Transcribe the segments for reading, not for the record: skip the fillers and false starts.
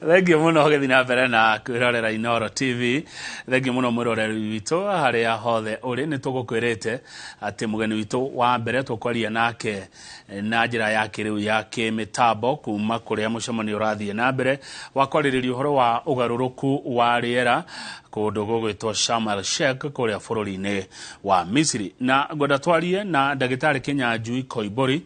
Thengiũ mũno gĩthina mbere na kwĩrorera Inooro TV. Thengiũ mũno mwĩroreri witũ harĩa hothe ũrĩ, nĩ tũgũkwĩrĩte atĩ mũgeni witũ wa mbere tũkwaria nake na njĩra ya kĩrĩu ya kĩmĩtambo kuma kũrĩa mũcemanio ũrathiĩ na mbere wa kwarĩrĩria ũhoro wa ũgarũrũku wa rĩera kũndũ gũgwĩtwo Sharm el Sheikh kũrĩa bũrũri-inĩ wa Misiri. Na ngwenda twarie na ndagĩtarĩ Kinyanjui Koimburi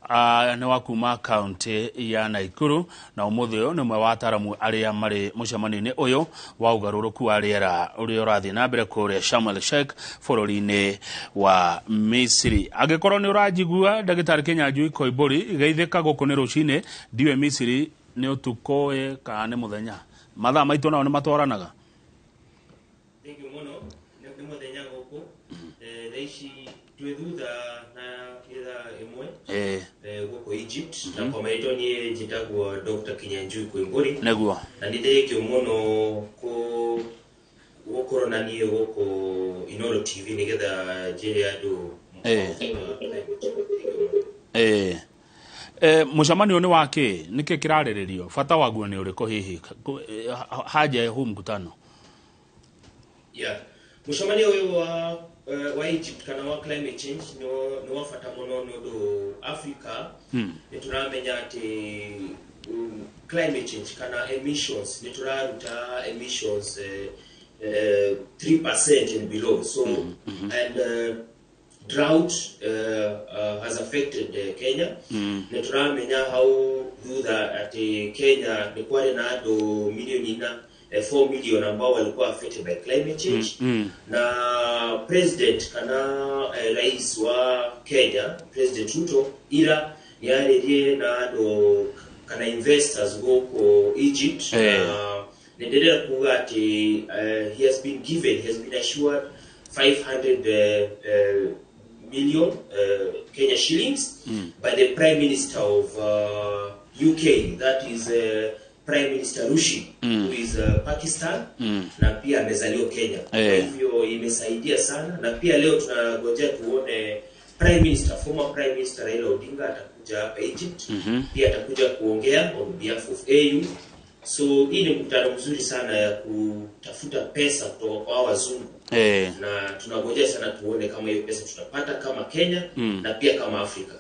nĩ wa kuma kaunti ya Nakuru, na ũmũthĩ ũyũ nĩ ũmwe wa ataramu arĩa marĩ mũcemanio-inĩ ũyũ wa ũgarũrũku wa rĩera ũrĩa ũrathiĩ na mbere kũrĩa Sharm el Sheikh bũrũri-inĩ wa Misiri. Angĩkorwo nĩ ũranjigua ndagĩtarĩ Kinyanjui Koimburi, geithĩka gũkũ nĩ rũcinĩ, ndiwe Misiri nĩ ũtukũ kana nĩ mũthenya, mathaa maitũ nao nĩ matwaranaga? Thank you muno, nĩ mũthenya gũkũ thaici twĩ thutha na ĩthaa ĩmwe gũkũ Egypt, na kwa maitũ niĩ njĩtagwo Dr. Kinyanjui Koimburi, nĩguo, na nĩ thengio mũno gũkorwo na niĩ gũkũ Inooro TV nĩgetha njĩre andũ mũcemanio nĩ wa kĩ, nĩkĩ kĩrarĩrĩrio, bata waguo nĩ ũrĩkũ hihi, haja ya huu mkutano? Mũcemanio ũyũ wa Egypt kana wa climate change nĩ wa bata mũno nĩ ũndũ Africa nĩ tũramenya atĩ climate change kana emissions nĩ tũraruta emissions 3% and below, so and drought has affected Kenya. Nĩ tũramenya hau thutha atĩ Kenya nĩ kwarĩ na andũ milioni 4 million ambao walikuwa affected by climate change. Na president kana rais wa Kenya, President Ruto, ila niarĩrie na andũ kana investors gũkũ Egypt. Nĩnderera kuga atĩ he has been assured 500 million Kenya shillings by the Prime Minister of UK, that is Prime Minister Rushi, who is Pakistan, na pia amezaliwa Kenya. Kwa hivyo imesaidia sana, na pia leo tunangojea tuone former Prime Minister Raila Odinga atakuja hapa Egypt, pia atakuja kuongea on behalf of AU. So hii ni mkutano mzuri sana ya kutafuta pesa kutoka kwa wazungu. Na tunangojea sana tuone kama hiyo pesa tutapata kama Kenya na pia kama Afrika.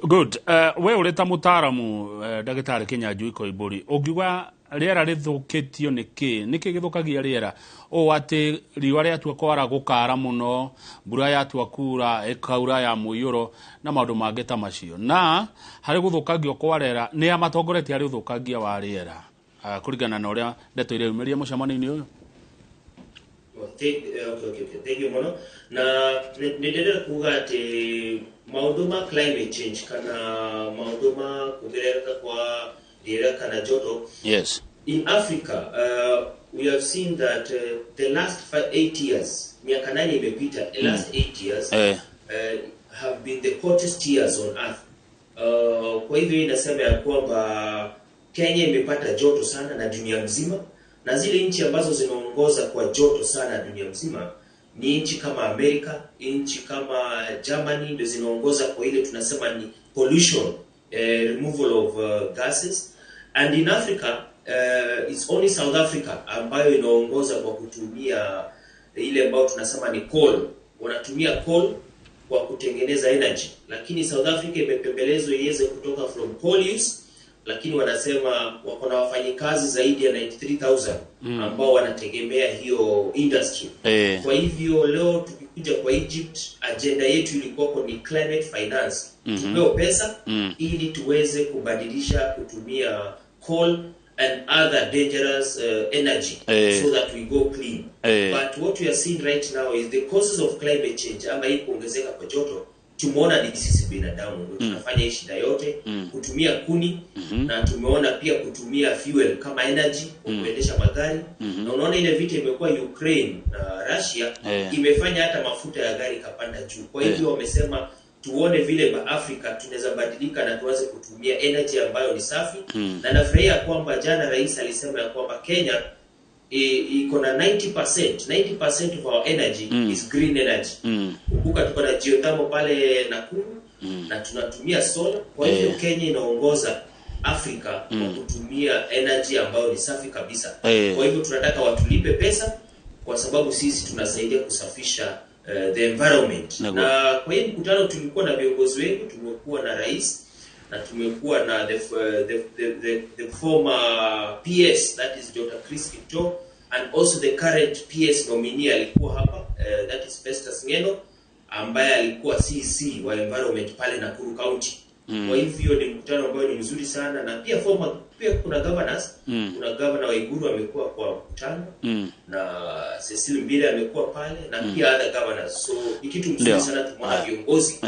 Good. We ureta mutaramu ndagĩtarĩ Kinyanjui Koimburi, ũngiuga rĩera rĩthũkĩtio nĩkĩ gĩthũkagia rĩera? Atĩ riũa rĩatua kwara gũkara mũno, mbura yatua kura ĩkaura ya mũiyũro na maũndũ mangĩ ta macio. Na harĩ gũthũkangio kwa rĩera nĩ amatongoretie harĩ ũthũkangia wa rĩera kũringana na ũrĩa ndeto ireyumĩria mũcemanio-inĩ ũyũ? Thank you muno. Na nĩnderera kuga atĩ maũndũ ma climate change kana maũndũ ma kugerereka kwa rĩera kana joto, yes, in Africa we have seen that the last 8 years, miaka 8 imepita, the last 8 years have been the hottest years on earth. Kwa hivyo inasema ya kwamba Kenya imepata joto sana na dunia mzima, na zile nchi ambazo zinaongoza kwa joto sana dunia mzima ni nchi kama Amerika, nchi kama Germany ndio zinaongoza kwa ile tunasema ni pollution, removal of gases. And in Africa it's only South Africa ambayo inaongoza kwa kutumia ile ambayo tunasema ni coal. Wanatumia coal kwa kutengeneza energy, lakini South Africa imepembelezwa iweze kutoka from coal use, lakini wanasema wako na wafanyikazi zaidi ya 93,000 ambao wanategemea hiyo industry. Kwa hivyo leo tukikuja kwa Egypt, agenda yetu ilikuwa ni climate finance. Tupewe pesa ili tuweze kubadilisha kutumia coal and other dangerous energy so that we go clean. But what we are seeing right now is the causes of climate change, ama hii kuongezeka kwa joto, tumeona ni sisi binadamu ndio tunafanya hii shida yote, kutumia kuni, na tumeona pia kutumia fuel kama energy kuendesha magari. Na unaona ile vita imekuwa Ukraine na Russia imefanya hata mafuta ya gari kapanda juu. Kwa hivyo wamesema tuone vile Afrika tunaweza badilika na tuanze kutumia energy ambayo ni safi. Na nafurahia kwamba jana rais alisema ya kwamba Kenya iko na 90% of our energy is green energy. Kumbuka tuko na geothermal pale Nakuru na tunatumia solar. Kwa hivyo Kenya inaongoza Afrika kwa kutumia energy ambayo ni safi kabisa. Kwa hivyo tunataka watulipe pesa kwa sababu sisi tunasaidia kusafisha the environment. Na kwa hiyo mkutano tulikuwa na viongozi wengi, tumekuwa na rais na tumekuwa na the former PS, that is Dr. Chris Kipto, and also the current PS nominee alikuwa hapa, that is Festus Ngeno, ambaye alikuwa CC wa environment pale Nakuru County. Kwa hivyo ni mkutano ambao ni mzuri sana, na pia kuna governors, kuna governor wa Koimburi amekuwa kwa mkutano, na Cecil Mbire amekuwa pale, na pia other governors. So ni kitu mzuri sana, tumeona viongozi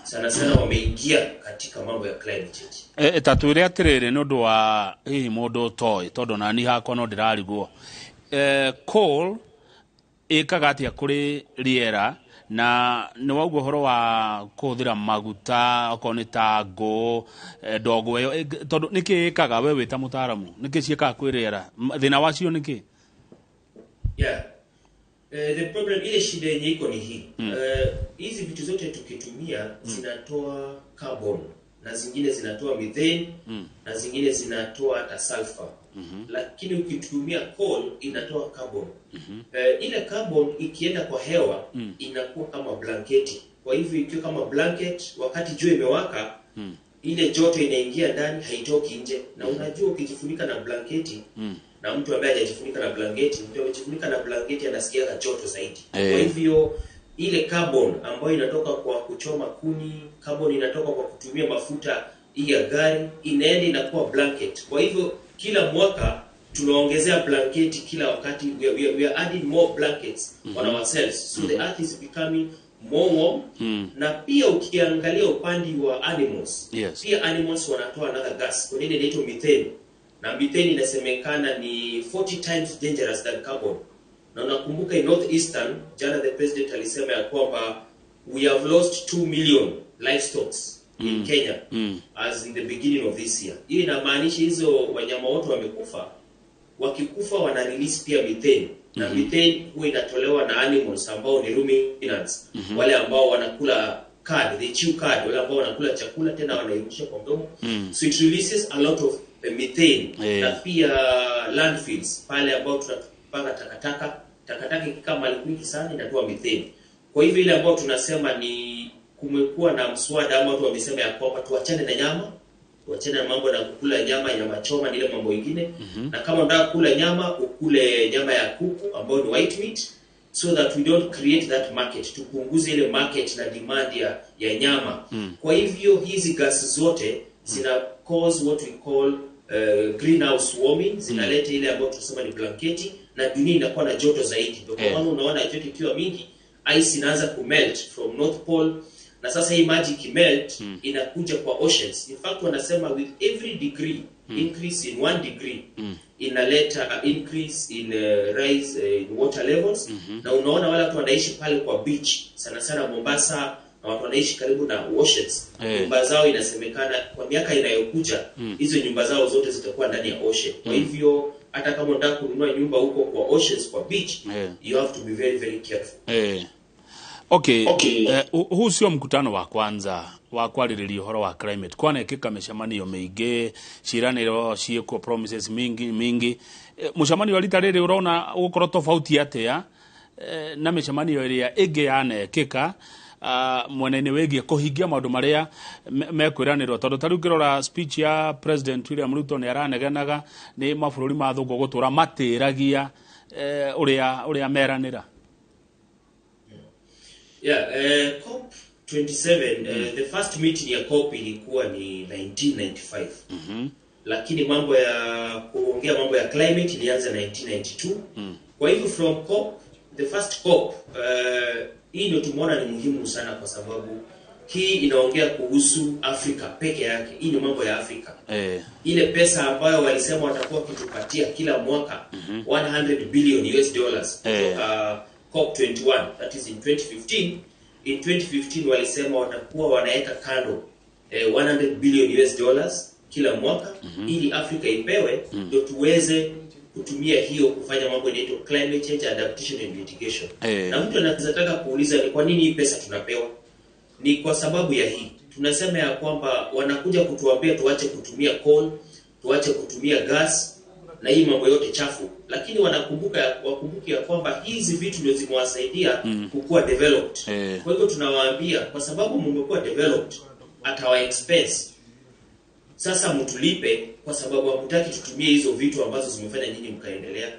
sana wameingia katika mambo ya climate change. Tatwire atiriri no ndo wa mundu toy tondu nani hakwa no ndirarigwo coal ikaga atia kuri riera na ni waugo horo wa kuthira maguta okoni ta ngũ ndogo yo tondu niki ikaga we wita mutaramu niki cieka kwirera thina wacio niki the problem ile shida yenye iko ni hii hizi vitu zote tukitumia zinatoa carbon na zingine zinatoa methane na zingine zinatoa hata sulfur. Lakini ukitumia coal inatoa carbon. Ile carbon ikienda kwa hewa inakuwa kama blanketi. Kwa hivyo ikiwa kama blanket, wakati jua imewaka ile joto inaingia ndani, haitoki nje. Na unajua ukijifunika na blanketi na mtu ambaye hajajifunika na blanketi, mtu amejifunika na blanketi anasikia joto zaidi. Kwa hivyo ile carbon ambayo inatoka kwa kuchoma kuni, carbon inatoka kwa kutumia mafuta ya gari, inaenda inakuwa blanket. Kwa hivyo kila mwaka tunaongezea blanketi kila wakati, we are adding more blankets on ourselves, so the earth is becoming more warm. Na pia ukiangalia upande wa animals, pia animals wanatoa another gas, kwa nini inaitwa methane, na methane inasemekana ni 40 times dangerous than carbon. Na unakumbuka in northeastern, jana the president alisema ya kwamba we have lost 2 million livestock in Kenya as in the beginning of this year. Hii inamaanisha hizo wanyama wote wamekufa. Wakikufa wana release pia methane. Na methane huwa inatolewa na animals ambao ni ruminants, wale ambao wanakula cud, they chew cud, wale ambao wanakula chakula tena wanairusha kwa mdomo. So it releases a lot of methane. Na pia landfills, pale ambao tunapanga takataka ikikaa mahali kwingi sana inatoa methane. Kwa hivyo ile ambao tunasema ni kumekuwa na mswada ama watu wamesema ya kwamba tuachane na nyama, tuachane na mambo na kukula nyama choma na ile mambo mengine. Na kama unataka kula nyama, ukule nyama ya kuku ambayo ni white meat, so that we don't create that market, tupunguze ile market na demand ya nyama. Kwa hivyo hizi gas zote zina cause what we call greenhouse warming, zinaleta ile ambayo tunasema ni blanketi, na dunia inakuwa na joto zaidi. Kwa maana unaona joto ikiwa mingi, ice inaanza kumelt from North Pole, na sasa hii maji kimelt inakuja kwa oceans. In fact wanasema with every degree increase in 1 degree inaleta increase in rise in water levels. Na unaona wale watu wanaishi pale kwa beach sana Mombasa, na watu wanaishi karibu na oceans, nyumba zao inasemekana kwa miaka inayokuja hizo nyumba zao zote zitakuwa ndani ya ocean. Kwa hivyo hata kama unataka kununua nyumba huko kwa oceans, kwa beach, you have to be very very careful. Okay. Huu sio mkutano wa kwanza wa kwarĩrĩria ũhoro wa climate. Kwanekĩka mĩcemanio mĩingĩ, ciĩranĩro ciĩkwo, promises mingi. Mũcemanio rita rĩrĩ ũrona gũkorwo tofauti atĩa na mĩcemanio ĩrĩa ĩngĩ yanekĩka mwena-inĩ wĩgiĩ kũhingia maũndũ marĩa mekwĩranĩrwo, tondũ ta rĩu ngĩrora speech ya President William Ruto nĩ aranegenaga nĩ mabũrũri ma thũngũ gũtũra matĩragia ũrĩa meranĩra. COP 27 the first meeting ya COP ilikuwa ni 1995. Lakini mambo ya kuongea mambo ya climate ilianza 1992. Kwa hivyo from COP, the first COP, hii ndio tumeona ni muhimu sana, kwa sababu hii inaongea kuhusu Afrika peke yake. Hii ni mambo ya Afrika. Ile pesa ambayo walisema watakuwa kutupatia kila mwaka 100 billion US dollars COP 21, that is in 2015. In 2015 walisema watakuwa wanaweka kando 100 billion US dollars kila mwaka ili Afrika ipewe, ndio tuweze kutumia hiyo kufanya mambo inaitwa climate change adaptation and mitigation. Na mtu anaweza taka kuuliza ni kwa nini hii pesa tunapewa? Ni kwa sababu ya hii. tunasema ya kwamba wanakuja kutuambia tuache kutumia coal, tuache kutumia gas na hii mambo yote chafu, lakini wakumbuke ya kwamba hizi vitu ndio zimewasaidia kukua developed. Kwa hivyo tunawaambia kwa sababu mmekuwa developed at our expense, sasa mtulipe kwa sababu hamtaki tutumie hizo vitu ambazo zimefanya nyinyi mkaendelea.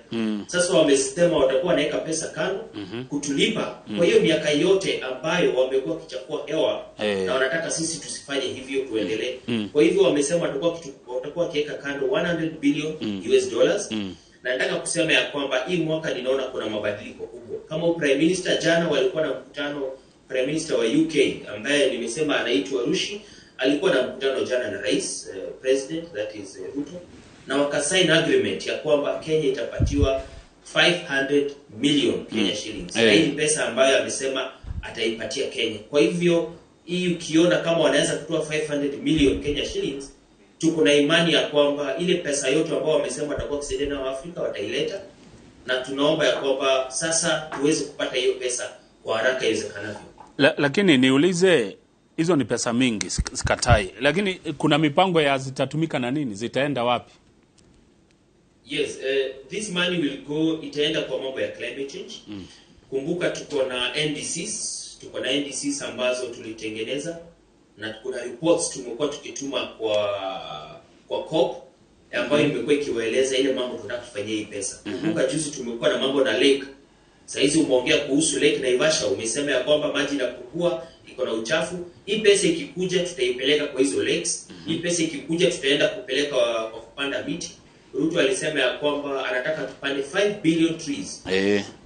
Sasa wamesema watakuwa naweka pesa kando kutulipa kwa hiyo miaka yote ambayo wamekuwa kichafua hewa na wanataka sisi tusifanye hivyo tuendelee. Kwa hivyo wamesema watakuwa kiweka kando 100 billion US dollars. Na nataka kusema ya kwamba hii mwaka ninaona kuna mabadiliko kubwa. Kama Prime Minister jana walikuwa na mkutano, Prime Minister wa UK ambaye nimesema anaitwa Rushi, alikuwa na mkutano jana na Rais President that is Ruto, na wakasign agreement ya kwamba Kenya itapatiwa 500 million Kenya shillings. Hii pesa ambayo amesema ataipatia Kenya. Kwa hivyo hii ukiona kama wanaweza kutoa 500 million Kenya shillings, tuko na imani ya kwamba ile pesa yote ambayo wamesema watakuwa kusaidia na Afrika wataileta, na tunaomba ya kwamba sasa tuweze kupata hiyo pesa kwa haraka iwezekanavyo. Lakini niulize, hizo ni pesa mingi, sikatai, lakini kuna mipango ya zitatumika na nini? Zitaenda wapi? Yes, this money will go, itaenda kwa mambo ya climate change. Kumbuka tuko na NDCs ambazo tulitengeneza, na kuna reports tumekuwa tukituma kwa COP ambayo imekuwa ikiwaeleza ile mambo tunataka kufanyia hii pesa. Kumbuka juzi tumekuwa na mambo na lake. Sasa hizi umeongea kuhusu lake Naivasha, umesema ya kwamba maji inapungua, iko na uchafu. Hii pesa ikikuja tutaipeleka kwa hizo lakes. Hii pesa ikikuja tutaenda kupeleka kwa kupanda miti. Ruto alisema ya kwamba anataka tupande 5 billion trees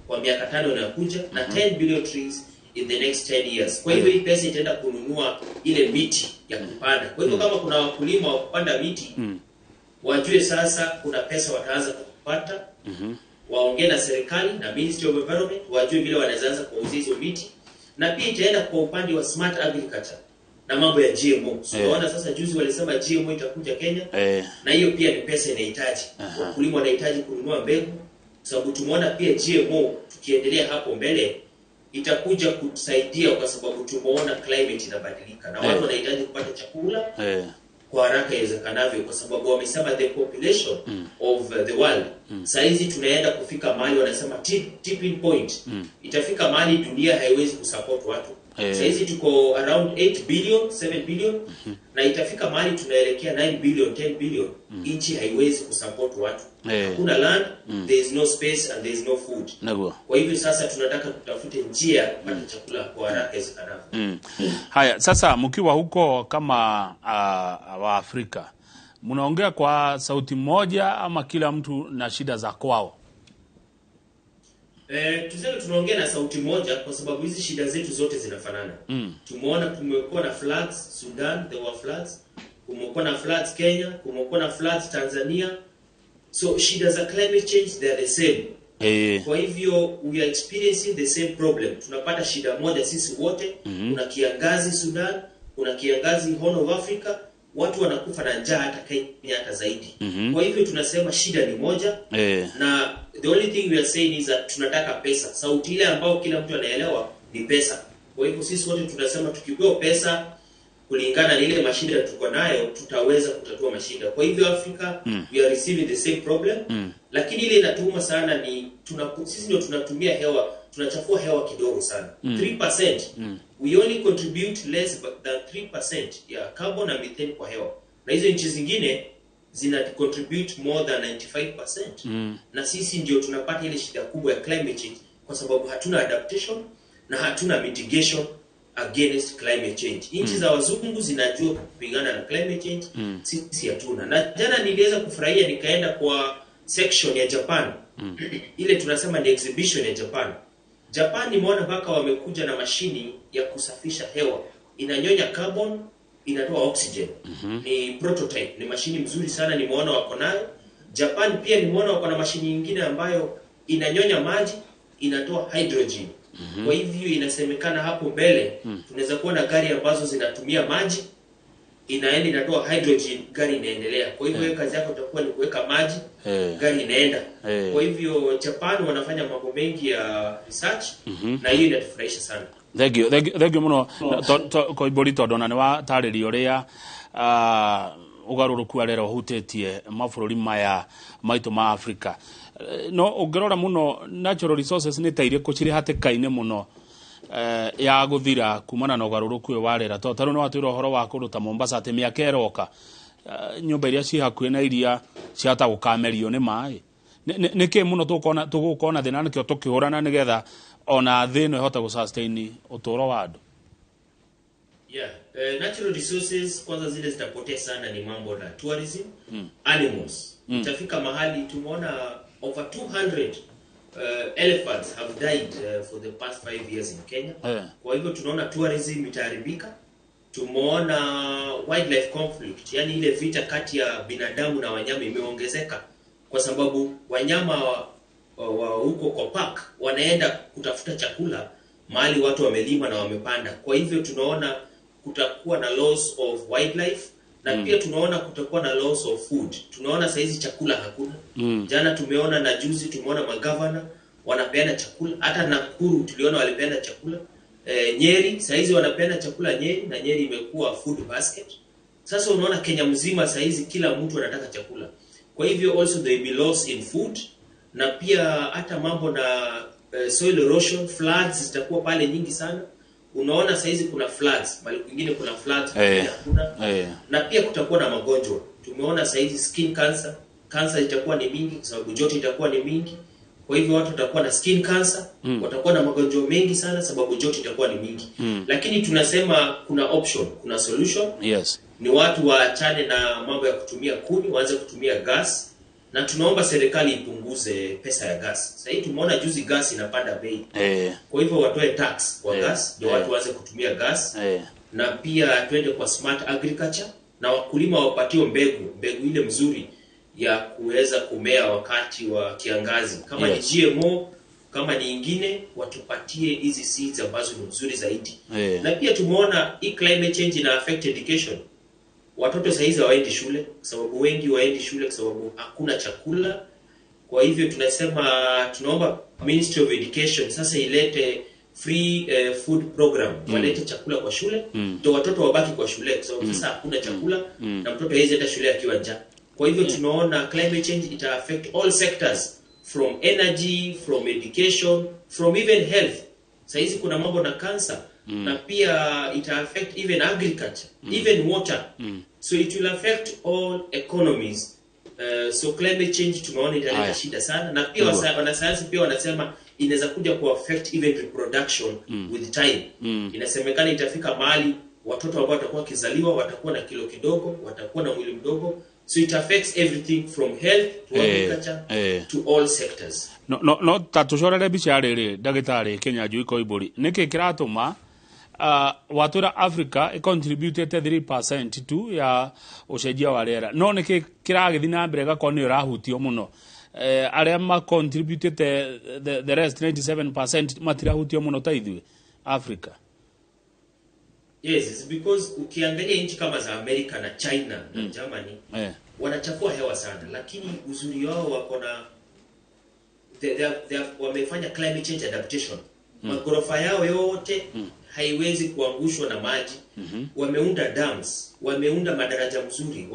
kwa miaka 5 inayokuja na 10 billion trees in the next 10 years. Kwa hivyo hii pesa itaenda kununua ile miti ya kupanda. Kwa hivyo kama kuna wakulima wa kupanda miti, wajue sasa kuna pesa wataanza kupata. Waongee na serikali na Ministry of Environment, wajue vile wanaweza kuuza hizo miti. Na pia itaenda kwa upande wa smart agriculture na mambo ya GMO. So unaona sasa juzi walisema GMO itakuja Kenya. Na hiyo pia ni pesa inahitaji. Wakulima wanahitaji kununua mbegu, sababu tumeona pia GMO tukiendelea hapo mbele itakuja kutusaidia kwa sababu tumeona climate inabadilika na watu wanahitaji kupata chakula kwa haraka iwezekanavyo, kwa sababu wamesema the population of the world saizi tunaenda kufika mahali wanasema tipping point. Itafika mahali dunia haiwezi kusupport watu. Saizi tuko around 8 billion, 7 billion na itafika mahali tunaelekea 9 billion, 10 billion. Nchi haiwezi kusupport watu. Hakuna land, there is no space and there is no food. Kwa hivyo sasa tunataka tutafute njia kupata chakula kwa haraka iwezekanavyo. Haya, sasa mkiwa huko kama wa Afrika, mnaongea kwa sauti moja ama kila mtu na shida za kwao? Tuseme tunaongea na sauti moja kwa sababu hizi shida zetu zote zinafanana. Tumeona kumekuwa na floods Sudan, there were floods. Kumekuwa na floods Kenya, kumekuwa na floods Tanzania. So shida za climate change they are the same. Kwa hivyo we are experiencing the same problem. Tunapata shida moja sisi wote. Kuna kiangazi Sudan, kuna kiangazi Horn of Africa. Watu wanakufa na njaa hata Kenya hata zaidi. Kwa hivyo tunasema shida ni moja. Na the only thing we are saying is that tunataka pesa. Sauti ile ambayo kila mtu anaelewa ni pesa. Kwa hivyo sisi wote tunasema tukipewa pesa kulingana na ile mashida tuko nayo tutaweza kutatua mashida. Kwa hivyo Africa we are receiving the same problem. Lakini ile inatuuma sana ni sisi ndio tunatumia hewa, tunachafua hewa kidogo sana. 3%. We only contribute less than 3% ya carbon and methane kwa hewa. Na hizo nchi zingine zina contribute more than 95%. Na sisi ndio tunapata ile shida kubwa ya climate change kwa sababu hatuna adaptation na hatuna mitigation against climate change. Nchi za wazungu zinajua kupigana na climate change, sisi hatuna. Na jana niliweza kufurahia nikaenda kwa section ya Japan. Ile tunasema ni exhibition ya Japan. Japan nimeona mpaka wamekuja na mashini ya kusafisha hewa. Inanyonya carbon, inatoa oxygen. Ni prototype, ni mashini mzuri sana nimeona wako nayo. Japan pia nimeona wako na mashini nyingine ambayo inanyonya maji, inatoa hydrogen. Kwa hivyo inasemekana hapo mbele tunaweza kuwa na gari ambazo zinatumia maji inaenda inatoa hydrogen, gari inaendelea. Kwa hivyo kazi yako itakuwa ni kuweka maji, gari inaenda. Kwa hivyo Japan wanafanya mambo mengi ya research na hiyo inatufurahisha sana. Thank you muno Koimburi tondona ni wa tarĩrio ria ugaruruku arero hutetie mabũrũri maya maitũ ma Africa. No ũngĩrora muno natural resources nĩ ta irĩkũ cirĩ hatĩka-inĩ muno ya gũthira kumana na ũgarũrũku ũyũ wa rĩera. Tondũ no atwĩra ũhoro wa kũndũ ta Mombasa atĩ mĩaka ĩroka nyũmba iria ciĩ hakuhĩ na iria ciahota gũkamerio nĩ maĩ. Nĩkĩ muno tũgũkona thĩna nĩkĩo tũkĩhũrana nĩgetha ona thĩ ĩno ĩhote gũsustain ũtũũro wa andũ? Natural resources kwanza zile zitapotea sana ni mambo na tourism, animals. Itafika mahali tumeona over 200 elephants have died for the past 5 years in Kenya. Kwa hivyo tunaona tourism itaharibika. Tumeona wildlife conflict, yani ile vita kati ya binadamu na wanyama imeongezeka kwa sababu wanyama wa huko kwa park wanaenda kutafuta chakula mahali watu wamelima na wamepanda. Kwa hivyo tunaona kutakuwa na loss of wildlife na pia tunaona kutakuwa na loss of food. Tunaona saizi chakula hakuna. Jana tumeona na juzi tumeona magavana wanapeana chakula. Hata Nakuru tuliona walipeana chakula. Nyeri saizi wanapeana chakula Nyeri na Nyeri imekuwa food basket. Sasa unaona Kenya mzima saizi kila mtu anataka chakula. Kwa hivyo also there will be loss in food na pia hata mambo na soil erosion, floods zitakuwa pale nyingi sana. Unaona saizi kuna floods, mali kwingine kuna floods, hakuna. Na pia kutakuwa na magonjwa. Tumeona saizi skin cancer itakuwa ni mingi kwa sababu joto itakuwa ni mingi. Kwa hivyo watu watakuwa na skin cancer, watakuwa na magonjwa mengi sana sababu joto itakuwa ni mingi. Lakini tunasema kuna option, kuna solution. Ni watu waachane na mambo ya kutumia kuni, waanze kutumia gas. Na tunaomba serikali ipunguze pesa ya gas. Sasa hivi tumeona juzi gas inapanda bei. Kwa hivyo watoe tax kwa gas, ndio watu waanze kutumia gas. Na pia twende kwa smart agriculture na wakulima wapatiwe mbegu ile mzuri ya kuweza kumea wakati wa kiangazi. Kama ni GMO, kama ni ingine watupatie hizi seeds ambazo ni nzuri zaidi. Na pia tumeona hii climate change ina affect education. Watoto saizi hawaendi shule kwa sababu wengi waendi shule kwa sababu hakuna chakula. Kwa hivyo tunasema tunaomba Ministry of Education sasa ilete free food program. Walete chakula kwa shule ndio watoto wabaki kwa shule kwa sababu sasa hakuna chakula na mtoto hawezi enda shule akiwa njaa. Kwa hivyo tunaona climate change ita affect all sectors from energy, from education, from even health. Saizi kuna mambo na cancer. Na pia ita affect even agriculture, even water. So it will affect all economies. So climate change tunaona italeta shida sana. Na pia wanasayansi pia wanasema inaweza kuja ku affect even reproduction with time. Inasemekana itafika mahali watoto ambao watakuwa kizaliwa watakuwa na kilo kidogo, watakuwa na mwili mdogo. So it affects everything from health to agriculture to all sectors. No tatucorere bica rĩrĩ Ndagĩtarĩ Kinyanjui Koimburi nĩkĩ kĩratũma watũra Africa contributed 3% tu ya ũcenjia wa rĩera no nĩkĩ kĩragĩthiĩ na mbere gakorwo nĩ ũrahutio mũno arĩa ma contributed the rest 97% matirahutio mũno ta ithuĩ Africa? Yes, it's because ukiangalia nchi kama za Amerika na China na Germany wanachafua hewa sana, lakini uzuri wao wako na wamefanya climate change adaptation. Magorofa yao yote haiwezi kuangushwa na maji. Wameunda dams, wameunda madaraja mzuri,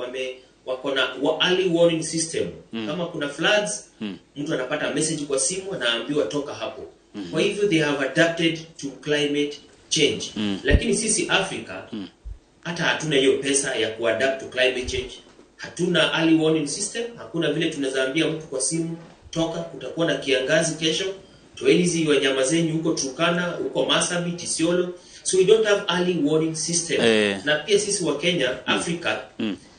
wako na early warning system. Kama kuna floods, mtu anapata message kwa simu anaambiwa toka hapo. Kwa hivyo they have adapted to climate change. Lakini sisi Afrika hata hatuna hiyo pesa ya kuadapt to climate change. Hatuna early warning system, hakuna vile tunazaambia mtu kwa simu toka kutakuwa na kiangazi kesho, toeni hizi wanyama zenyu huko Turkana, huko Marsabit, Isiolo. So we don't have early warning system. Na pia sisi wa Kenya, Africa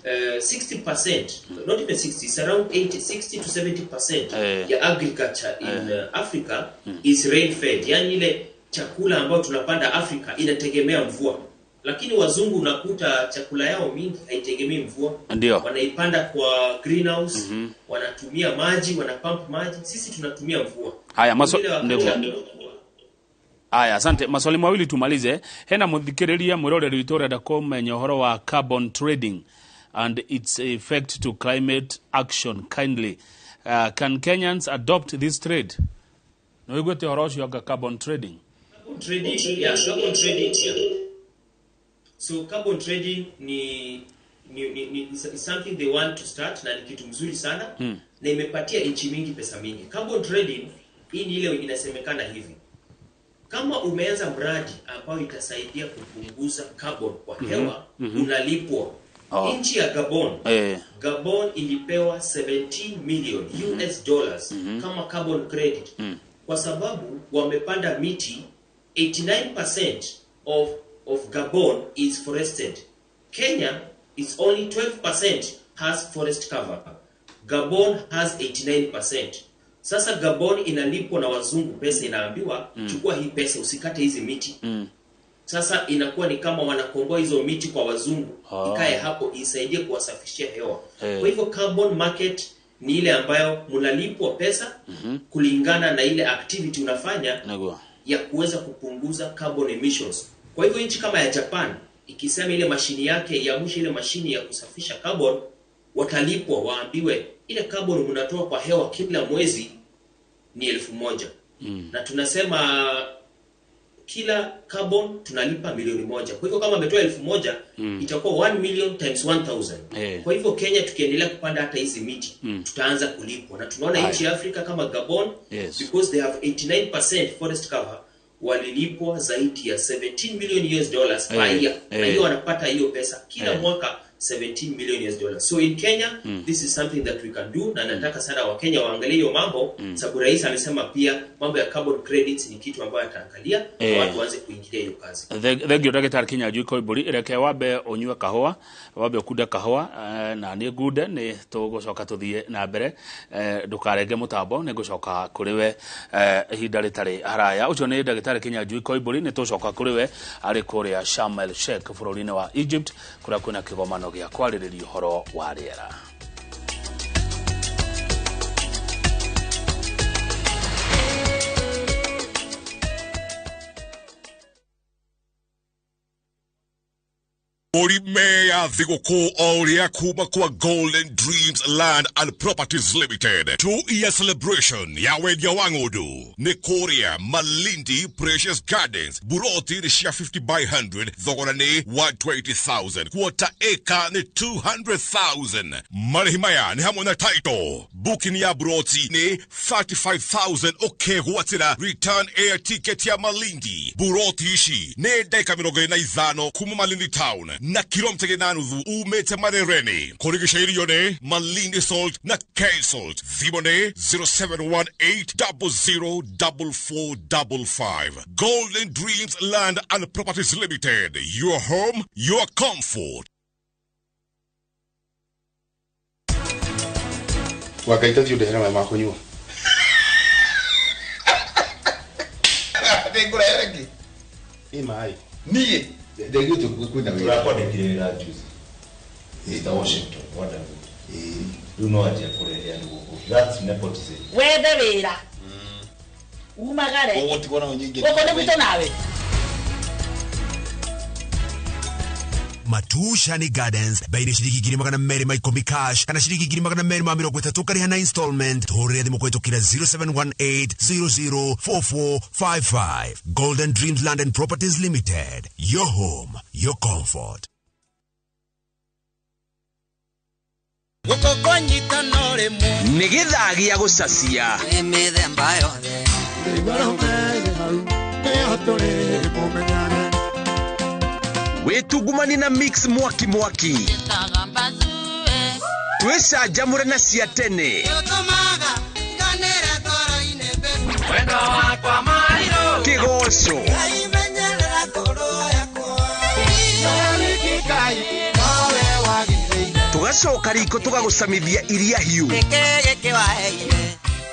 60%, not even 60, it's around 60 to 70% ya agriculture in Africa is rain fed. Yani ile chakula ambayo tunapanda Afrika inategemea mvua. Lakini wazungu unakuta chakula yao mingi haitegemei mvua. Wanaipanda kwa greenhouse, wanatumia maji, wanapump maji. Sisi tunatumia mvua. Haya Aya, asante. Maswali mawili tumalize. Hena muthikiriria mwiroreri witu urenda kumenya uhoro wa carbon trading and its effect to climate action kindly. Can Kenyans adopt this trade? No igwete uhoro ucio ga carbon trading. Carbon trading, yeah, carbon trading. Yeah. So carbon trading ni something they want to start na ni kitu mzuri sana na imepatia nchi mingi pesa mingi. Carbon trading hii ni ile inasemekana hivi. Kama umeanza mradi ambao itasaidia kupunguza carbon kwa hewa, unalipwa. Nchi ya Gabon, Gabon ilipewa 17 million US dollars kama carbon credit. Kwa sababu wamepanda miti, 89% of Gabon is forested. Kenya is only 12% has forest cover. Gabon has 89%. Sasa Gabon inalipwa na wazungu pesa, inaambiwa chukua hii pesa usikate hizi miti. Sasa inakuwa ni kama wanakomboa hizo miti kwa wazungu, ikae hapo isaidie kuwasafishia hewa. Kwa hivyo carbon market ni ile ambayo mnalipwa pesa kulingana na ile activity unafanya ya kuweza kupunguza carbon emissions. Kwa hivyo nchi kama ya Japan ikisema ile mashini yake ya mwisho, ile mashini ya kusafisha carbon, watalipwa waambiwe ile carbon mnatoa kwa hewa kila mwezi ni 1,000. Na tunasema kila carbon tunalipa milioni 1. Kwa hivyo kama ametoa 1,000 itakuwa 1 million times 1,000. Kwa hivyo Kenya tukiendelea kupanda hata hizi miti tutaanza kulipwa. Na tunaona nchi ya Afrika kama Gabon, because they have 89% forest cover, walilipwa zaidi ya 17 million US dollars per year. Na hiyo wanapata hiyo pesa kila mwaka 17 million US dollars. So in Kenya, this is something that we can do, na nataka sana wa Kenya waangalie hiyo mambo. Sababu rais amesema pia mambo ya carbon credits ni kitu ambayo ataangalia na watu waanze kuingilia hiyo kazi. Thegio Ndagĩtarĩ Kinyanjui Koimburi reke wabe onywe kahua, wabe okuda kahua na ni gude ni tugucoka tuthie na mbere ndukarenge mutambo ni gucoka kuri we ihinda ritari haraya. Ucio ni Ndagĩtarĩ Kinyanjui Koimburi, ni tucoka kuri we ari kuria Sharm el Sheikh bururi-ini wa Egypt kuria kwina kĩgomano gĩa kwarĩrĩria ũhoro wa rĩera. Meya thigũkũ oria kuma kwa Golden Dreams Land and Properties Limited 2-year celebration ya wendia wa ng'ũndũ nĩ kũrĩa Malindi Precious Gardens. Buroti nĩ cia 50 by 100, thogora nĩ 120,000, quarter acre nĩ 200,000. Marĩhi maya nĩ hamwe na title. Booking ya buroti nĩ 35,000 ũkegwatĩra return air ticket ya Malindi. Buroti ici nĩ ndeka 25 kuma Malindi Town na kilomita 8 umete Marereni. Kurigisha ne Malindi Salt na K-Salt. Thimone 0718004455. Golden Dreams Land and Properties Limited. Your home, your comfort. Wakaita tiu dehera mai makunywa. Ngura yaragi. Imai. Niye. Ndio tukukuna wewe. Tunakuwa nikirera juzi. Mr. Washington, wonderful. You know what you're for there. That's nepotism. Whether wera. Umagare. Wote wana onyingi. Wako nebuto nawe. Matushani Gardens baire shiriki giri magana meri maikomi cash kana shiriki giri magana meri mamiro kweta tukari hana installment thore de mokweto kira 0718004455. Golden Dreams Land and Properties Limited, your home, your comfort. Nigithagia gucacia emithemba yothe witungumani na mix mwaki twicanjamũre na cia tene kĩgoco tugacoka riko tugagucamithia iria hiũ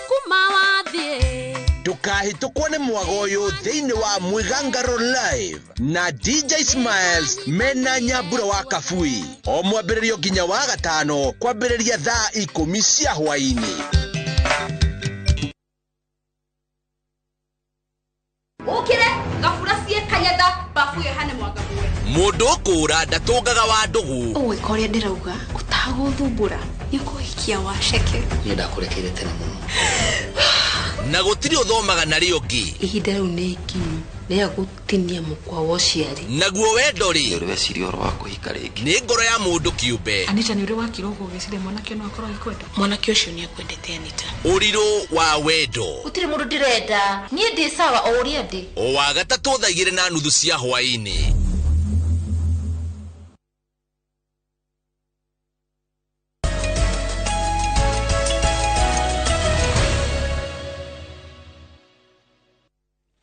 kuma wathie ndukahĩtũkwo nĩ mwago ũyũ thĩinĩ wa Mwĩgangaro Live na DJ Smiles mena Nyambura wa Kabui o mwambĩrĩrio nginya wa gatano kwambĩrĩria thaa 10 cia hwaĩ-inĩ. Ukire Mundu kura ndatungaga wa ndugu. Owe koria ndirauga utaguthumbura nikuhikia waceke. Ni ndakurekeire tene muno. Na gutiri uthomaga na rio ngi. Ihinda riu ni ikinyu ria gutinia mukwa wa uciari. Naguo wendo ri. Uri weciria oro wa kuhika ringi. Ni ngoro ya mundu kiumbe. Anita ni uri wakira uguo gicire mwanake no akorwo gikwenda. Mwanake ucio ni akwendete Anita. Uriru wa wendo. Utiri mundu ndirenda. Nie ndi sawa o uria ndi. O wa gatatu thaa 2:30 cia hwaini.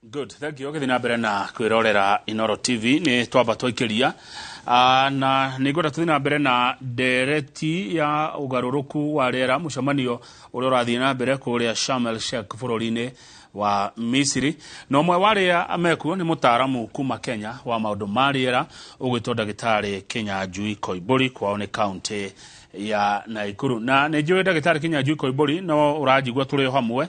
Good, thank you. Githina mbere na kwirorera Inoro TV ni twamba twikiria na nigwenda tuthina mbere na ndereti ya ugaruruku wa rĩera mucemanio uria urathii na mbere kuria Sharm el Sheikh bururi-ini wa Misiri na umwe wa aria amekuo ni mutaaramu kuma Kenya wa maundu ma rĩera ugwitwo Ndagĩtarĩ Kinyanjui Koimburi kwao ni county ya Naikuru na ni njui Ndagĩtarĩ Kinyanjui Koimburi no urajigua turi hamwe.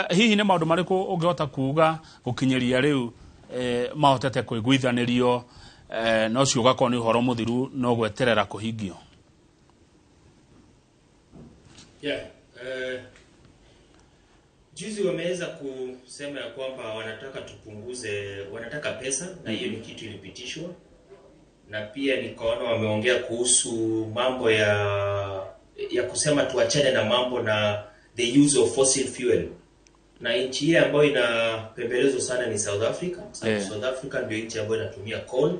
Hihi ni maundu mariku ungehota kuuga gukinyeria riu mahotete kuiguithanirio no cio gakwa ni uhoro muthiru no gweterera kuhingio? Juzi wameweza kusema ya kwamba wanataka pesa na hiyo ni kitu ilipitishwa, na pia nikaona wameongea kuhusu mambo ya kusema tuachane na mambo na the use of fossil fuel. Na nchi hii ambayo inapembelezwa sana ni South Africa. South Africa ndio nchi ambayo inatumia coal.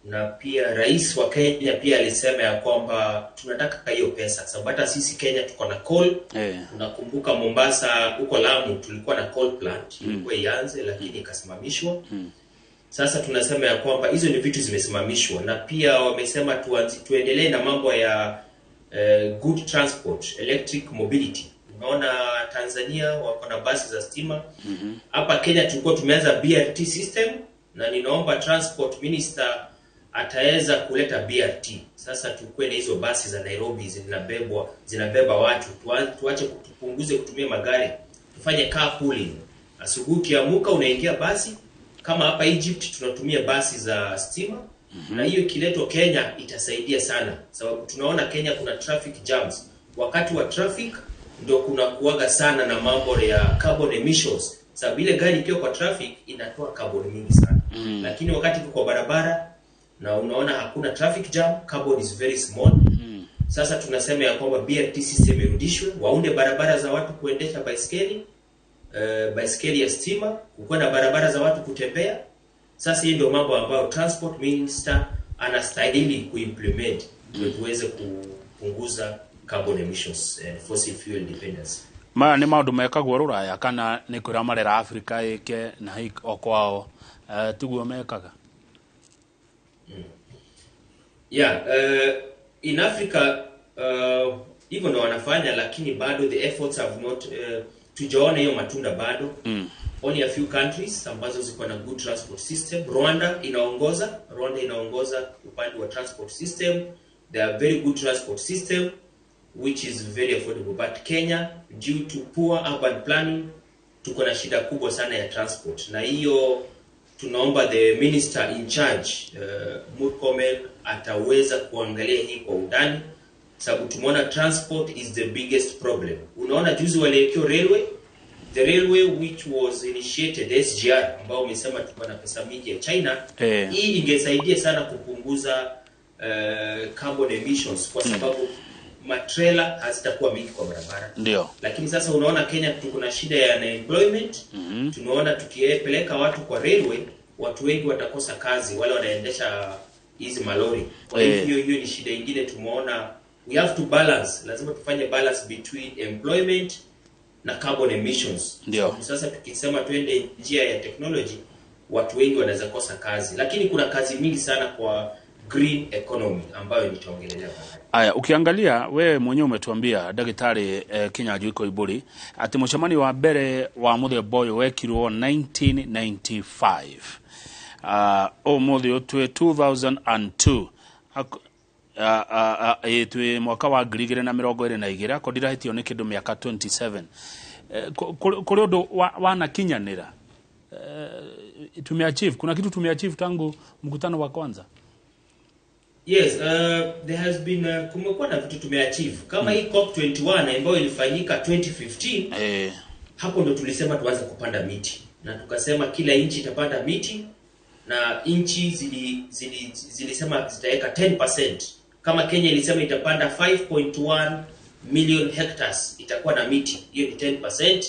Na pia rais wa Kenya pia alisema ya kwamba tunataka hiyo pesa sababu hata sisi Kenya tuko na coal. Unakumbuka Mombasa huko Lamu tulikuwa na coal plant ilikuwa ianze lakini ikasimamishwa. Sasa tunasema ya kwamba hizo ni vitu zimesimamishwa, na pia wamesema tuendelee na mambo ya good transport, electric mobility. Unaona Tanzania wako na basi za stima. Hapa Kenya tulikuwa tumeanza BRT system na ninaomba transport minister ataweza kuleta BRT. Sasa tukue na hizo basi za Nairobi zinabeba watu. Tuache kupunguze kutumia magari. Tufanye carpooling. Asubuhi ukiamka unaingia basi. Kama hapa Egypt tunatumia basi za stima. Na hiyo kileto Kenya itasaidia sana. Sababu tunaona Kenya kuna traffic jams. Wakati wa traffic ndio kuna kuaga sana na mambo ya carbon emissions. Sababu ile gari ikiwa kwa traffic inatoa carbon mingi sana. Lakini wakati kwa barabara na unaona hakuna traffic jam, carbon is very small. Sasa tunasema ya kwamba BRT system irudishwe, waunde barabara za watu kuendesha baiskeli ya stima, kukuwa na barabara za watu kutembea. Sasa hii ndio mambo ambayo transport minister anastahili kuimplement ili tuweze kupunguza carbon emissions and fossil fuel dependence. Maya ni maundu mekagwo Ruraya kana ni kwira marera Africa ike na okwao tuguo mekaga? In Africa even though wanafanya lakini bado the efforts have not tujaona hiyo matunda bado. Only a few countries ambazo ziko na good transport system. Rwanda inaongoza upande wa transport system. They are very good transport system which is very affordable, but Kenya due to poor urban planning tuko na shida kubwa sana ya transport, na hiyo tunaomba the minister in charge Murkomen ataweza kuangalia hii kwa undani sababu tumeona transport is the biggest problem. Unaona juzi waliekeo the railway which was initiated SGR ambao umesema tuko na pesa mingi ya China. Hii ingesaidia sana kupunguza carbon emissions kwa sababu matrela hazitakuwa mingi kwa barabara. Ndio. Lakini sasa unaona Kenya tuko na shida ya unemployment. Tunaona tukipeleka watu kwa railway, watu wengi watakosa kazi wale wanaendesha hizi malori. Kwa hiyo ni shida nyingine tumeona. We have to balance. Lazima tufanye balance between employment na carbon emissions. Ndio. Sasa tukisema tuende njia ya technology, watu wengi wanaweza kosa kazi. Lakini kuna kazi mingi sana kwa green economy ambayo nitaongelea baadaye. Aya, ukiangalia we mwenyewe umetuambia Ndagĩtarĩ Kinyanjui Koimburi ati mucemanio wa mbere wa muthemba uyu wekirwo 1995. Umuthi twe 2002 twe mwaka wa 2022 akodira hitio ni kindu miaka 27 kuri undu wanakinyanira tumeachieve? Kuna kitu tumeachieve tangu mkutano wa kwanza? Yes, there has been kumekuwa na vitu tumeachieve kama hii COP21 ambayo ilifanyika 2015. Hapo ndo tulisema tuanze kupanda miti na tukasema kila nchi itapanda miti, na nchi zilisema zitaweka 10%. Kama Kenya ilisema itapanda 5.1 million hectares itakuwa na miti, hiyo ni 10%.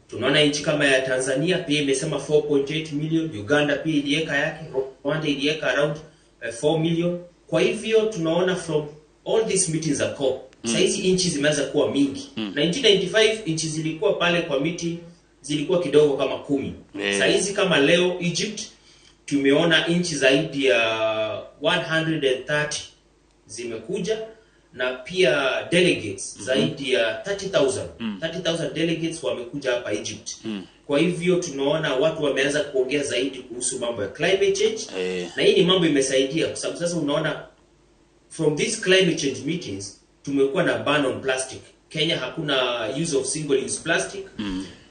Tunaona nchi kama ya Tanzania pia imesema 4.8 million, Uganda pia iliweka yake, Rwanda iliweka around 4 million. Kwa hivyo tunaona from all these meetings za COP, saizi nchi zimeanza kuwa mingi. 1995 nchi zilikuwa pale kwa miti zilikuwa kidogo kama 10. Saizi kama leo Egypt tumeona nchi zaidi ya 130 zimekuja, na pia delegates zaidi ya 30,000 delegates wamekuja hapa Egypt. Kwa hivyo tunaona watu wameanza kuongea zaidi kuhusu mambo ya climate change. Na hii ni mambo imesaidia kwa sababu sasa unaona from these climate change meetings tumekuwa na ban on plastic. Kenya hakuna use of single use plastic.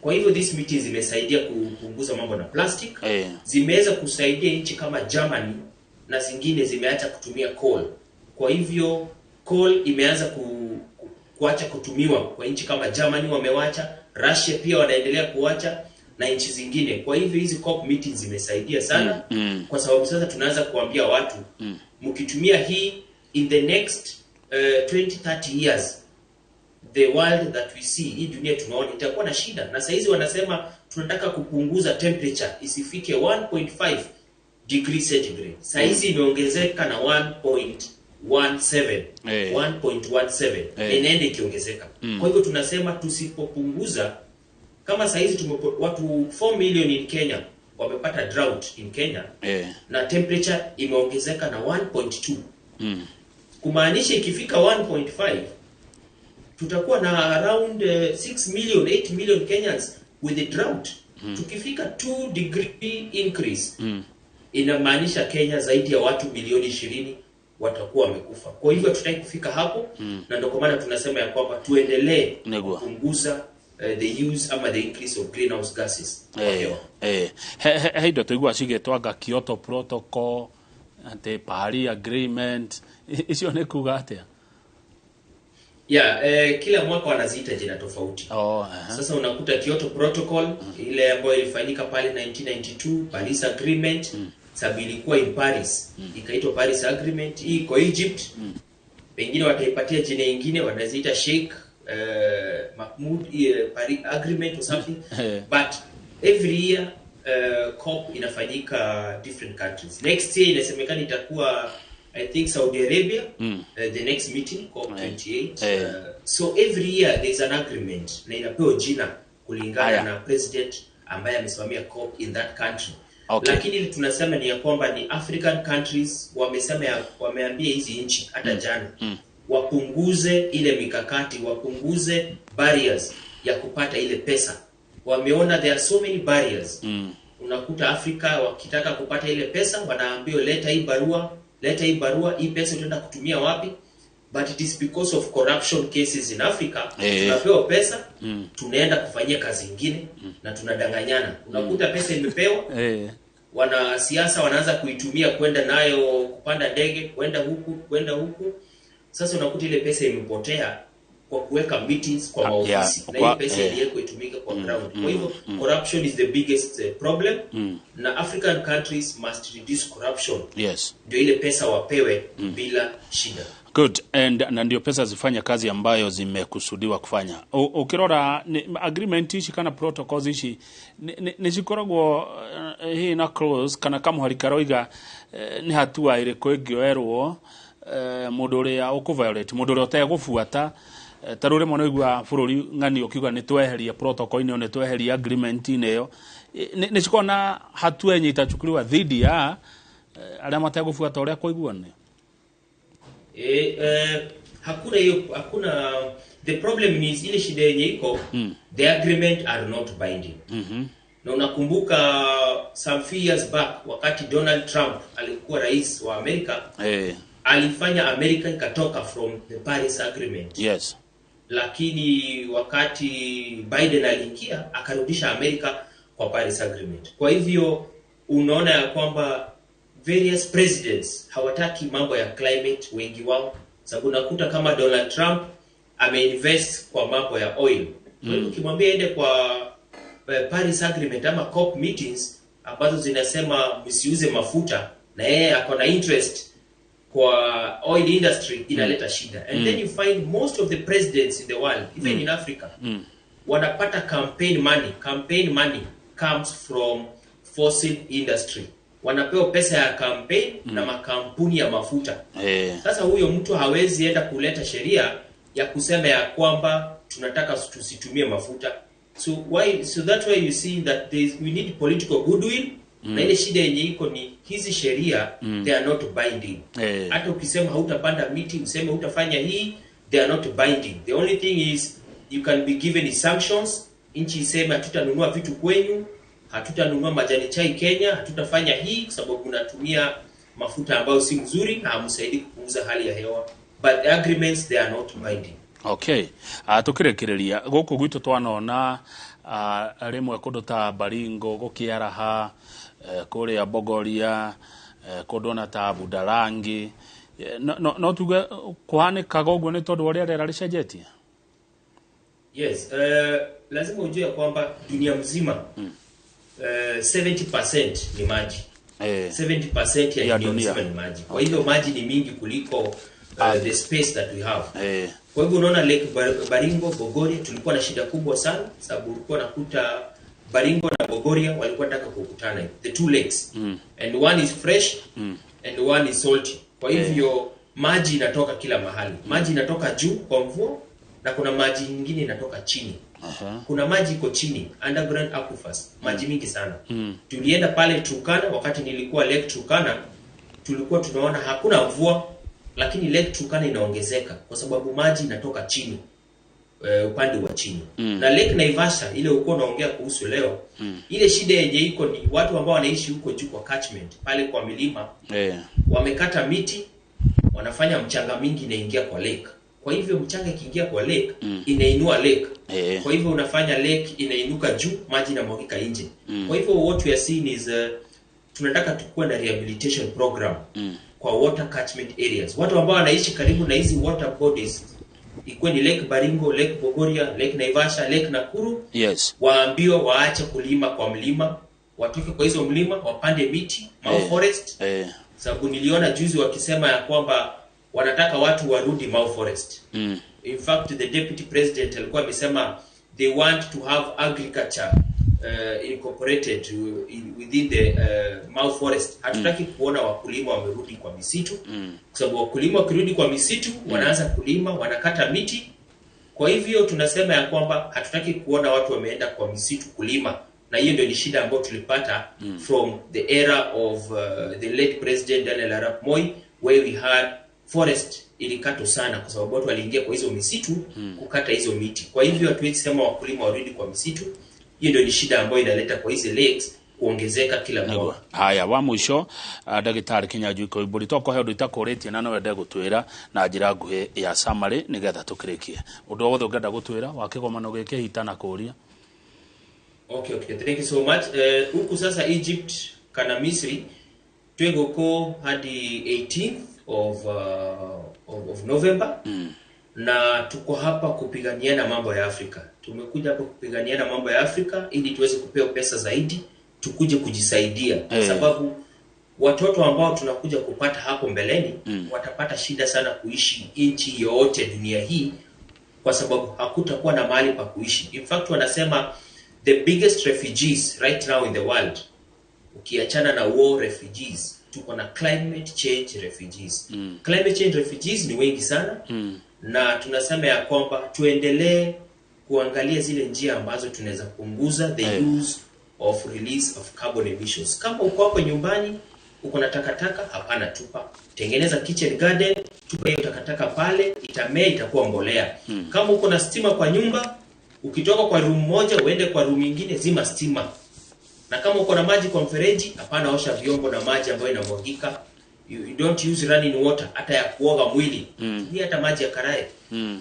Kwa hivyo these meetings zimesaidia kupunguza mambo na plastic. Zimeweza kusaidia nchi kama Germany na zingine zimeacha kutumia coal. Kwa hivyo coal imeanza kuacha kutumiwa kwa nchi kama Germany wamewacha, Russia pia wanaendelea kuacha na nchi zingine. Kwa hivyo hizi COP meetings zimesaidia sana kwa sababu sasa tunaanza kuambia watu mkitumia hii in the next 20-30 years the world that we see, hii dunia tunaona itakuwa na shida. Na saizi wanasema tunataka kupunguza temperature isifike 1.5 degrees centigrade. Saizi imeongezeka na 1.17 inaenda ikiongezeka. Kwa hivyo tunasema tusipopunguza, kama saizi watu 4 million in Kenya wamepata drought in Kenya, na temperature imeongezeka na 1.2. Kumaanisha ikifika 1.5 tutakuwa na around 6 million 8 million Kenyans with a drought. Tukifika 2 degree increase inamaanisha Kenya zaidi ya watu milioni 20 watakuwa wamekufa. Kwa hivyo tutaki kufika hapo, na ndio kwa maana tunasema ya kwamba tuendelee kupunguza the use ama the increase of greenhouse gases. Ndo tuigua cigetwaga Kyoto Protocol ante Paris Agreement, icio nĩ kuga atia? Kila mwaka wanaziita jina tofauti. Sasa unakuta Kyoto Protocol ile ambayo ilifanyika pale 1992, Paris Agreement sababu ilikuwa in Paris ikaitwa Paris Agreement. Hii kwa Egypt pengine wataipatia jina nyingine, wanaziita Sheikh Mahmoud Paris Agreement or something. But every year COP inafanyika different countries. Next year inasemekana itakuwa I think Saudi Arabia, the next meeting COP28. So every year there is an agreement na inapewa jina kulingana na president ambaye amesimamia COP in that country. Lakini ile tunasema ni ya kwamba ni African countries wameambia hizi nchi hata jana wapunguze ile mikakati, wapunguze barriers ya kupata ile pesa. Wameona there are so many barriers. Unakuta Afrika wakitaka kupata ile pesa wanaambiwa leta hii barua, hii pesa utaenda kutumia wapi? But it is because of corruption cases in Africa. Tunapewa pesa, tunaenda kufanyia kazi nyingine na tunadanganyana. Unakuta pesa imepewa, wanasiasa wanaanza kuitumia kwenda nayo kupanda ndege, kwenda huku. Sasa unakuta ile pesa imepotea kwa kuweka meetings kwa maofisi, na hii pesa iliyeko itumika kwa ground. Kwa hivyo corruption is the biggest problem, na African countries must reduce corruption. Ndio ile pesa wapewe bila shida. Good. Na ndio pesa zifanya kazi ambayo zimekusudiwa kufanya. Ukirora agreement ici kana protocols ici ni cikoragwo hii na close kana kama harikaroiga ni hatua ile kwengioerwo mundu uria ukuviolate, mundu uria utegufuata. Tarure mono igwa bururi ng'ani ukiuga ni tweheria protocol ino, ni tweheria agreement ino, ni cikona hatua yenye itachukuliwa dhidi ya aria mategufuata uria kwaiguana. Hakuna the problem is ile shida yenye iko the agreement are not binding. Na unakumbuka some few years back wakati Donald Trump alikuwa rais wa Amerika, alifanya America ikatoka from the Paris Agreement. Lakini wakati Biden aliingia akarudisha Amerika kwa Paris Agreement. Kwa hivyo unaona ya kwamba various presidents hawataki mambo ya climate, wengi wao, sababu unakuta kama Donald Trump ameinvest kwa mambo ya oil. Kwa hivyo ukimwambia ende kwa Paris Agreement ama COP meetings ambazo zinasema msiuze mafuta na yeye ako na interest kwa oil industry, inaleta shida. And then you find most of the presidents in the world, even in Africa, wanapata campaign money. Campaign money comes from fossil industry. Wanapewa pesa ya campaign na makampuni ya mafuta. Sasa huyo mtu hawezi enda kuleta sheria ya kusema ya kwamba tunataka tusitumie mafuta. So that's why you see that we need political goodwill. Na ile shida yenye iko ni hizi sheria they are not binding. Hata ukisema hautapanda miti, useme hutafanya hii, they are not binding. The only thing is you can be given sanctions. Nchi iseme hatutanunua vitu kwenyu, hatutanunua majani chai Kenya, hatutafanya hii kwa sababu unatumia mafuta ambayo si mzuri na hamsaidi kupunguza hali ya hewa. But the agreements they are not binding. Okay. Tukirekereria goku gwitu twanona rimwe kundu ta Baringo gukiaraha kuria Bogoria kundona ta Budalangi no tuge kuhanikaga uguo ni tondu uria rera ricenjetie. Yes, lazima ujue kwamba dunia mzima 70% ni maji. 70% ya dunia mzima ni maji. Kwa hivyo maji ni mingi kuliko the space that we have. Kwa hivyo unaona Lake Baringo, Bogoria tulikuwa na shida kubwa sana sababu ulikuwa nakuta Baringo na Bogoria walikuwa nataka kukutana, the two lakes. And one is fresh and one is salty. Kwa hivyo maji inatoka kila mahali. Maji inatoka juu kwa mvua na kuna maji nyingine inatoka chini. Kuna maji iko chini, underground aquifers, maji mingi sana. Tulienda pale Turkana, wakati nilikuwa Lake Turkana, tulikuwa tunaona hakuna mvua, lakini Lake Turkana inaongezeka kwa sababu maji inatoka chini, upande wa chini. Na Lake Naivasha ile uko naongea kuhusu leo, ile shida yenye iko ni watu ambao wanaishi huko juu kwa catchment, pale kwa milima, wamekata miti, wanafanya mchanga mingi inaingia kwa lake. Kwa hivyo mchanga ikiingia kwa lake, inainua lake. Kwa hivyo unafanya lake inainuka juu, maji inamwagika nje. Kwa hivyo what we are seeing is tunataka tukue na rehabilitation program kwa water catchment areas. Watu ambao wanaishi karibu na hizi water bodies, ikuwe ni Lake Baringo, Lake Bogoria, Lake Naivasha, Lake Nakuru, waambiwa waache kulima kwa mlima, watoke kwa hizo mlima, wapande miti, Mau Forest. Sababu niliona juzi wakisema ya kwamba wanataka watu warudi Mau Forest. In fact, the deputy president alikuwa amesema they want to have agriculture incorporated within the Mau Forest. Hatutaki kuona wakulima wamerudi kwa misitu. Kwa sababu wakulima wakirudi kwa misitu, wanaanza kulima, wanakata miti. Kwa hivyo tunasema ya kwamba hatutaki kuona watu wameenda kwa misitu kulima. Na hiyo ndio ni shida ambayo tulipata from the era of the late president Daniel Arap Moi, where we had forest ilikato sana kwa sababu watu waliingia kwa hizo misitu kukata hizo miti. Kwa hivyo hatuwezi sema wakulima warudi kwa misitu. Hiyo ndio ni shida ambayo inaleta kwa hizi lakes kuongezeka kila mwaka. Haya, wa mwisho Ndagĩtarĩ Kinyanjui Koimburi toko he undu itakuretie na no wende gutwira na njira nguhi ya summary nigetha tukirikie undu wothe ungenda gutwira wa kĩgomano gĩkĩ hitana kuria. Okay, thank you so much. Huku sasa Egypt kana Misri twegoko hadi 18th of November. Na tuko hapa kupiganiana mambo ya Afrika. Tumekuja hapa kupiganiana mambo ya Afrika ili tuweze kupewa pesa zaidi, tukuje kujisaidia. Kwa sababu watoto ambao tunakuja kupata hapo mbeleni watapata shida sana kuishi nchi yote dunia hii kwa sababu hakutakuwa na mahali pa kuishi. In fact wanasema the biggest refugees right now in the world, ukiachana na war refugees, tuko na climate change refugees. Climate change refugees ni wengi sana. Na tunasema ya kwamba tuendelee kuangalia zile njia ambazo tunaweza kupunguza the use of release of carbon emissions. Kama uko hapo nyumbani uko na takataka, hapana tupa. Tengeneza kitchen garden, tupa hiyo takataka pale, itamea, itakuwa mbolea. Kama uko na stima kwa nyumba, ukitoka kwa room moja uende kwa room nyingine, zima stima. Na kama uko na maji kwa mfereji, hapana osha vyombo na maji ambayo inamwagika. you don't use running water hata ya kuoga mwili. Tumia hata maji ya karai.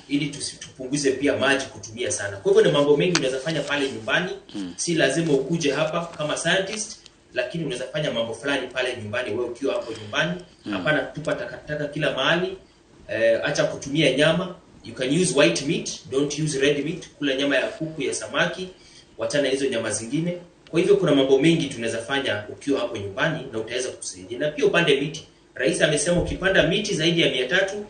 Ili tupunguze pia maji kutumia sana. Kwa hivyo ni mambo mengi unaweza fanya pale nyumbani. Si lazima ukuje hapa kama scientist, lakini unaweza fanya mambo fulani pale nyumbani wewe ukiwa hapo nyumbani. Hapana kutupa takataka kila mahali. Acha kutumia nyama. You can use white meat, don't use red meat. Kula nyama ya kuku, ya samaki, wachana hizo nyama zingine. Kwa hivyo kuna mambo mengi tunaweza fanya ukiwa hapo nyumbani na utaweza kusaidia. Na pia upande miti. Rais amesema ukipanda miti zaidi ya 300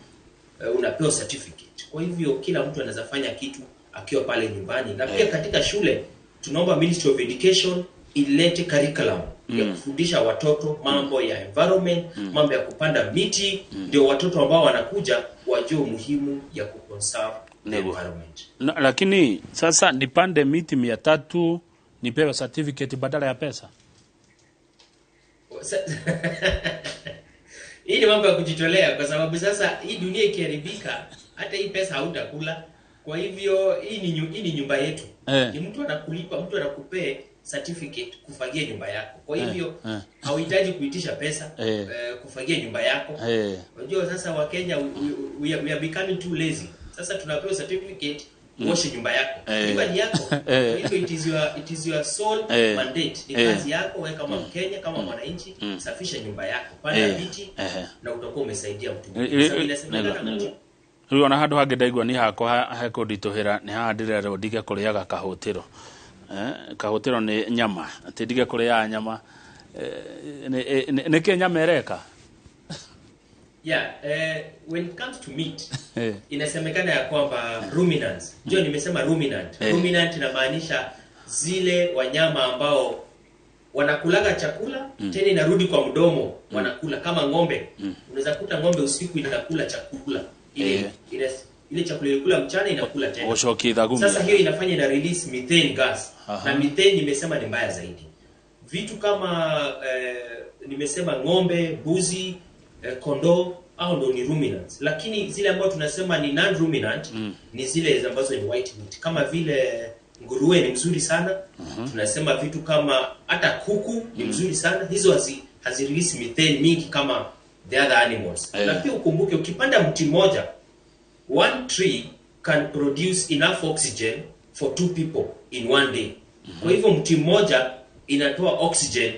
unapewa certificate. Kwa hivyo kila mtu anaweza fanya kitu akiwa pale nyumbani. Na pia katika shule tunaomba Ministry of Education ilete curriculum ya kufundisha watoto mambo ya environment, mambo ya kupanda miti, ndio watoto ambao wanakuja wajue muhimu ya kuconserve the environment. Lakini sasa nipande miti 300 nipewe certificate badala ya pesa. Hii ni mambo ya kujitolea kwa sababu sasa hii dunia ikiharibika hata hii pesa hautakula. Kwa hivyo hii ni nyumba yetu. Ni mtu anakulipa, mtu anakupea certificate kufagia nyumba yako. Kwa hivyo hauhitaji kuitisha pesa kufagia nyumba yako. Unajua sasa wa Kenya we are becoming too lazy. Sasa tunapewa certificate uoshe nyumba yako. Nyumba ni yako. Kwa hivyo it is your sole mandate. Ni kazi yako wewe kama Mkenya, kama mwananchi, safisha nyumba yako. Panda miti na utakuwa umesaidia mtu mwingine. Sasa inasemekana mtu Riu ona handu hangi ndaigua ni hakwa heko ndituhira ni ha ndirero ndige kuriaga kahutiro. Kahutiro ni nyama. Ati ndige kuria nyama. Neke nyama ereka. Yeah, when it comes to meat, inasemekana ya kwamba ruminants. Ndio nimesema ruminant. Ruminant inamaanisha zile wanyama ambao wanakulaga chakula tena inarudi kwa mdomo wanakula kama ng'ombe. Unaweza kuta ng'ombe usiku inakula chakula. Ile chakula ilikula mchana inakula tena. Sasa hiyo inafanya ina release methane gas. Na methane nimesema ni mbaya zaidi. Vitu kama nimesema ng'ombe, mbuzi, kondoo au ndo ni ruminants. Lakini zile ambazo tunasema ni non-ruminant ni zile ambazo ni white meat. Kama vile nguruwe ni mzuri sana. Tunasema vitu kama hata kuku ni mzuri sana. Hizo hazi release methane mingi kama the other animals. Na pia ukumbuke ukipanda mti mmoja, one tree can produce enough oxygen for 2 people in one day. Kwa hivyo mti mmoja inatoa oxygen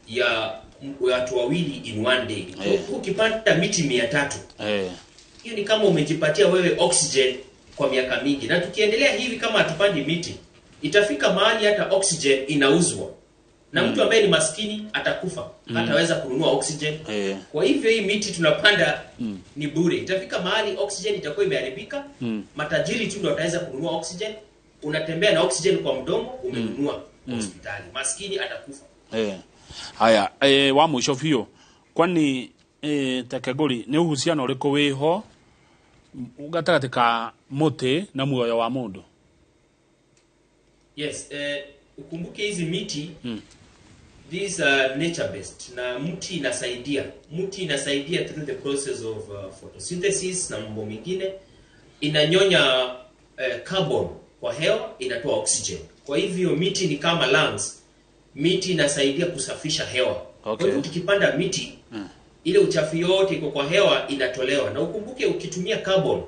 ya watu wawili in one day. Ukipanda miti 300. Hiyo ni kama umejipatia wewe oxygen kwa miaka mingi. Na tukiendelea hivi kama hatupandi miti, itafika mahali hata oxygen inauzwa. Na mtu ambaye ni maskini atakufa. Hataweza kununua oxygen. Kwa hivyo hii miti tunapanda ni bure. Itafika mahali oxygen itakuwa imeharibika. Matajiri tu ndio wataweza kununua oxygen. Unatembea na oxygen kwa mdomo, umenunua hospitali. Maskini atakufa. Haya, wa mwisho vio. Kwani Tekegori ni uhusiano uriko wiho ugatagatĩ ka muti na muoyo wa mundu? Yes, ukumbuke hizi miti these are nature based na mti inasaidia through the process of photosynthesis na mambo mengine, inanyonya carbon kwa hewa, inatoa oxygen. Kwa hivyo miti ni kama lungs. Miti inasaidia kusafisha hewa. Kwa hivyo tukipanda miti ile uchafu yote iko kwa hewa inatolewa. Na ukumbuke ukitumia carbon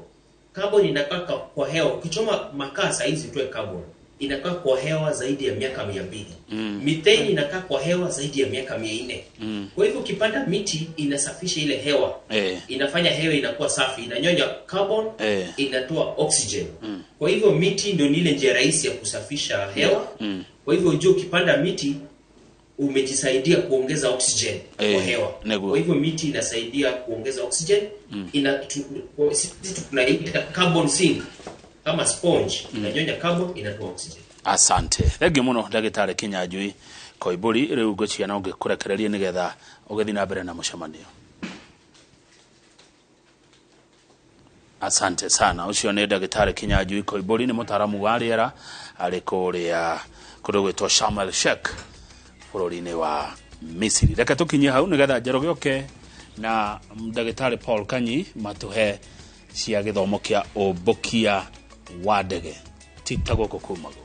inakaa kwa hewa. Ukichoma makaa saizi utoe carbon, inakaa kwa hewa zaidi ya miaka 200. Methane inakaa kwa hewa zaidi ya miaka 400. Kwa hivyo ukipanda miti inasafisha ile hewa. Inafanya hewa inakuwa safi, inanyonya carbon, inatoa oxygen. Kwa hivyo miti ndio ile njia rahisi ya kusafisha hewa. Kwa hivyo unajua ukipanda miti umejisaidia kuongeza oxygen kwa hewa. Kwa hivyo miti inasaidia kuongeza oxygen. Sisi tunaita carbon sink kama sponge, inanyonya carbon, inatoa oxygen. Asante. Thenge muno Ndagĩtarĩ Kinyanjui Koimburi. Riu ngũciana ũngĩkũrekereria nĩgetha ũgĩthiĩ na mbere na mũcemanio. Asante sana. Ucio nĩ Ndagĩtarĩ Kinyanjui Koimburi, nĩ mũtaaramu wa rĩera arĩ kũrĩa kũndũ gwĩtwo Sharm el Sheikh bũrũri-inĩ wa Misiri. Reke tũkinyie hau nĩgetha Njoroge oke na Ndagĩtarĩ Paul Kanyi matũhe cia gĩthomo kĩa ũmbũkia wa ndege titagwo kumago.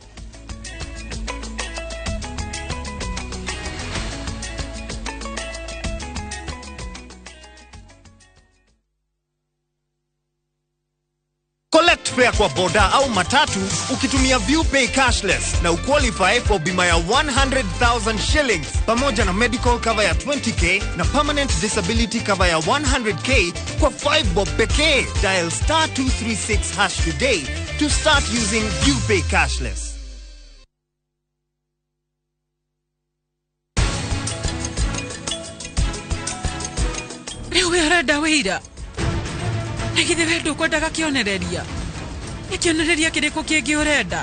direct fare kwa boda au matatu ukitumia ViewPay cashless na uqualify for bima ya 100,000 shillings pamoja na medical cover ya 20k na permanent disability cover ya 100k kwa 5 bob pekee. Dial *236# today to start using ViewPay cashless. Ewe arenda wĩira. Nĩgithĩ wendo kwendaga kĩonereria. Nĩ kĩonereria kĩrĩkũ kĩngĩ ũrenda?